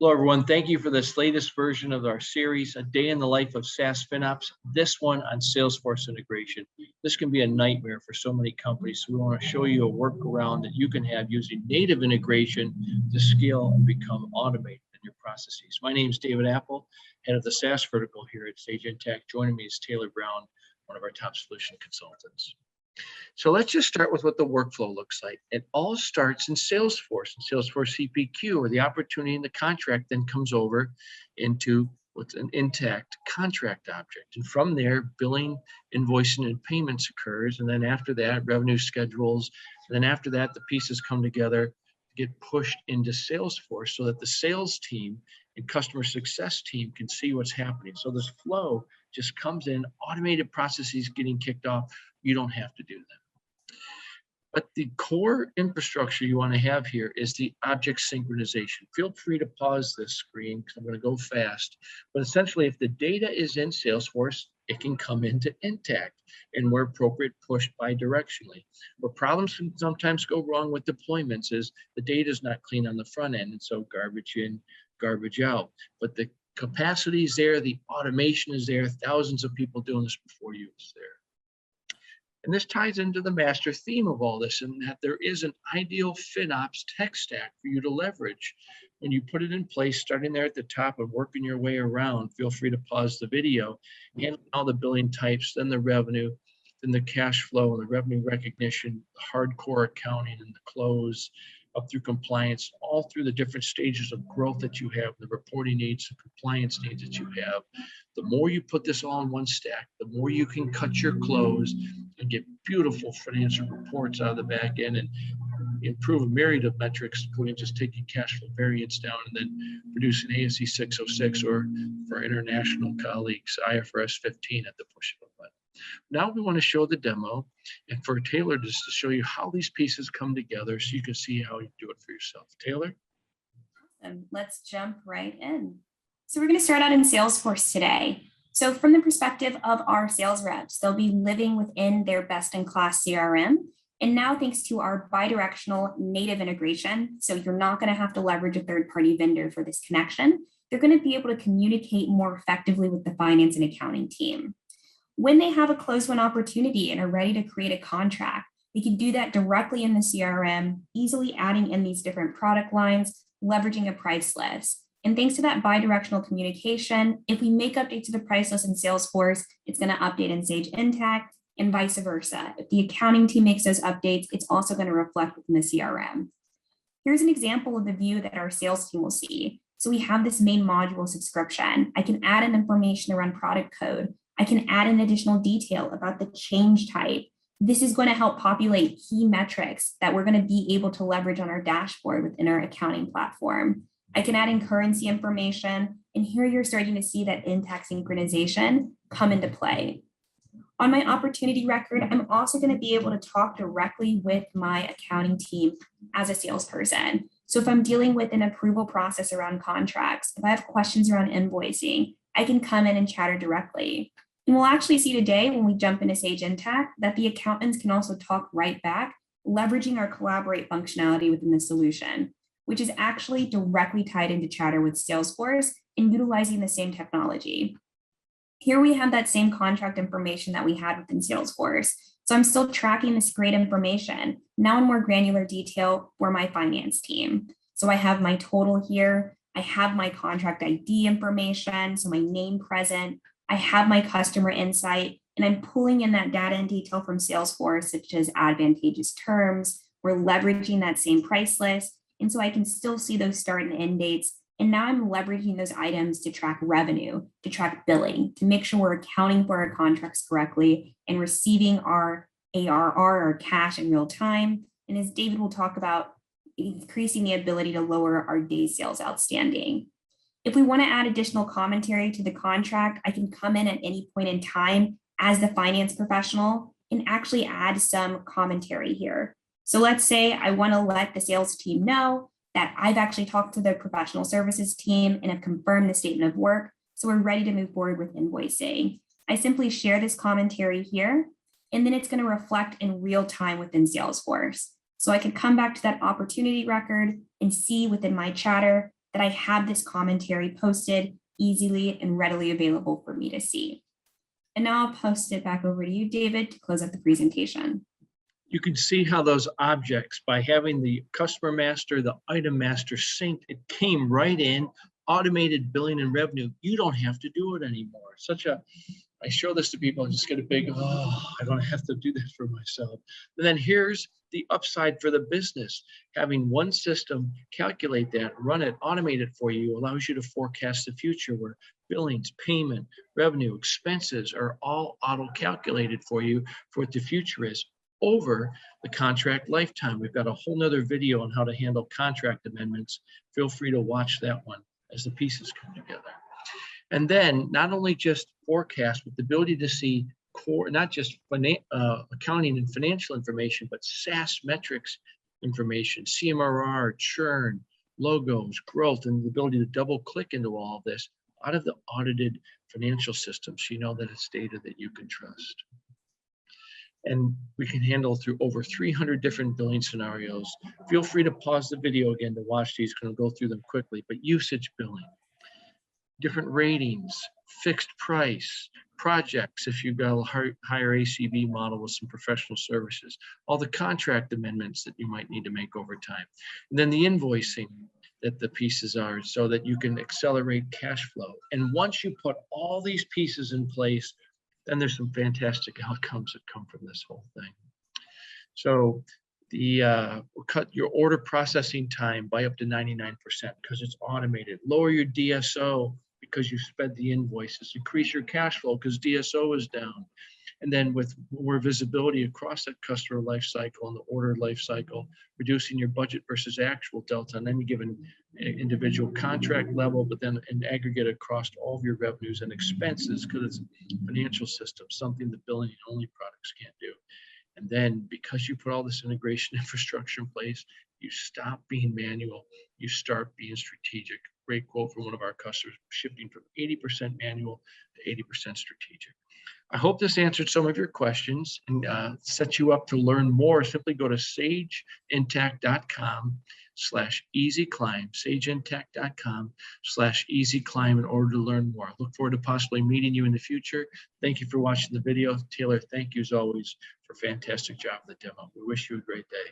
Hello, everyone. Thank you for this latest version of our series, A Day in the Life of SaaS FinOps, this one on Salesforce integration. This can be a nightmare for so many companies, so we want to show you a workaround that you can have using native integration to scale and become automated in your processes. My name is David Apple, head of the SaaS vertical here at Sage Intacct. Joining me is Taylor Brown, one of our top solution consultants. So let's just start with what the workflow looks like. It all starts in Salesforce, CPQ, where the opportunity in the contract then comes over into what's an intact contract object. And from there, billing, invoicing, and payments occurs. And then after that, revenue schedules. And then after that, the pieces come together, get pushed into Salesforce so that the sales team and customer success team can see what's happening. So this flow just comes in, automated processes getting kicked off. You don't have to do that. But the core infrastructure you want to have here is the object synchronization. Feel free to pause this screen because I'm going to go fast. But essentially, if the data is in Salesforce, it can come into Intacct and where appropriate, pushed bidirectionally. Where problems can sometimes go wrong with deployments is the data is not clean on the front end, and so garbage in, garbage out. But the capacity is there, the automation is there, thousands of people doing this before you is there. And this ties into the master theme of all this, in that there is an ideal FinOps tech stack for you to leverage. When you put it in place, starting there at the top and working your way around, feel free to pause the video, handle all the billing types, then the revenue, then the cash flow, and the revenue recognition, the hardcore accounting and the close, up through compliance, all through the different stages of growth that you have, the reporting needs, the compliance needs that you have. The more you put this all in one stack, the more you can cut your close and get beautiful financial reports out of the back end and improve a myriad of metrics, including just taking cash flow variance down and then producing ASC 606 or for our international colleagues, IFRS 15 at the push of a button. Now we want to show the demo, and for Taylor just to show you how these pieces come together so you can see how you do it for yourself. Taylor? Awesome. Let's jump right in. So we're going to start out in Salesforce today. So from the perspective of our sales reps, they'll be living within their best-in-class CRM. And now thanks to our bidirectional native integration, so you're not going to have to leverage a third-party vendor for this connection, they're going to be able to communicate more effectively with the finance and accounting team. When they have a close-win opportunity and are ready to create a contract, they can do that directly in the CRM, easily adding in these different product lines, leveraging a price list. And thanks to that bidirectional communication, if we make updates to the price list in Salesforce, it's going to update in Sage Intacct and vice versa. If the accounting team makes those updates, it's also going to reflect within the CRM. Here's an example of the view that our sales team will see. So we have this main module subscription. I can add in information around product code. I can add in additional detail about the change type. This is going to help populate key metrics that we're going to be able to leverage on our dashboard within our accounting platform. I can add in currency information, and here you're starting to see that Intacct synchronization come into play. On my opportunity record, I'm also going to be able to talk directly with my accounting team as a salesperson. So if I'm dealing with an approval process around contracts, if I have questions around invoicing, I can come in and chatter directly. And we'll actually see today when we jump into Sage Intacct that the accountants can also talk right back, leveraging our collaborate functionality within the solution, which is actually directly tied into chatter with Salesforce and utilizing the same technology. Here we have that same contract information that we had within Salesforce. So I'm still tracking this great information, now in more granular detail for my finance team. So I have my total here. I have my contract ID information, so my name present. I have my customer insight, and I'm pulling in that data and detail from Salesforce, such as advantageous terms. We're leveraging that same price list. And so I can still see those start and end dates. And now I'm leveraging those items to track revenue, to track billing, to make sure we're accounting for our contracts correctly and receiving our ARR or cash in real time. And as David will talk about, increasing the ability to lower our days sales outstanding. If we want to add additional commentary to the contract, I can come in at any point in time as the finance professional and actually add some commentary here. So let's say I want to let the sales team know that I've actually talked to the professional services team and have confirmed the statement of work. So we're ready to move forward with invoicing. I simply share this commentary here, and then it's going to reflect in real time within Salesforce. So I can come back to that opportunity record and see within my chatter that I have this commentary posted easily and readily available for me to see. And now I'll post it back over to you, David, to close up the presentation. You can see how those objects, by having the customer master, the item master synced, it came right in, automated billing and revenue. You don't have to do it anymore. I show this to people and just get a big, oh, I don't have to do this for myself. And then here's the upside for the business. Having one system calculate that, run it, automate it for you, allows you to forecast the future where billings, payment, revenue, expenses are all auto-calculated for you for what the future is over the contract lifetime. We've got a whole nother video on how to handle contract amendments. Feel free to watch that one as the pieces come together. And then not only just forecast, but the ability to see core, not just accounting and financial information, but SaaS metrics information, CMRR, churn, logos, growth, and the ability to double click into all of this out of the audited financial system, so you know that it's data that you can trust. And we can handle through over 300 different billing scenarios. Feel free to pause the video again to watch these, because I'll go through them quickly, but usage billing, different ratings, fixed price, projects if you've got a higher ACV model with some professional services, all the contract amendments that you might need to make over time. And then the invoicing that the pieces are, so that you can accelerate cash flow. And once you put all these pieces in place, then there's some fantastic outcomes that come from this whole thing. So we'll cut your order processing time by up to 99% because it's automated. Lower your DSO because you sped the invoices. Increase your cash flow because DSO is down. And then with more visibility across that customer life cycle and the order life cycle, reducing your budget versus actual delta on any given individual contract level, but then in aggregate across all of your revenues and expenses, because it's a financial system, something the billing only products can't do. And then because you put all this integration infrastructure in place, you stop being manual, you start being strategic. Great quote from one of our customers, shifting from 80% manual to 80% strategic. I hope this answered some of your questions and set you up to learn more. Simply go to sageintacct.com/easyclimb, sageintacct.com/easyclimb in order to learn more. I look forward to possibly meeting you in the future. Thank you for watching the video. Taylor, thank you as always for a fantastic job of the demo. We wish you a great day.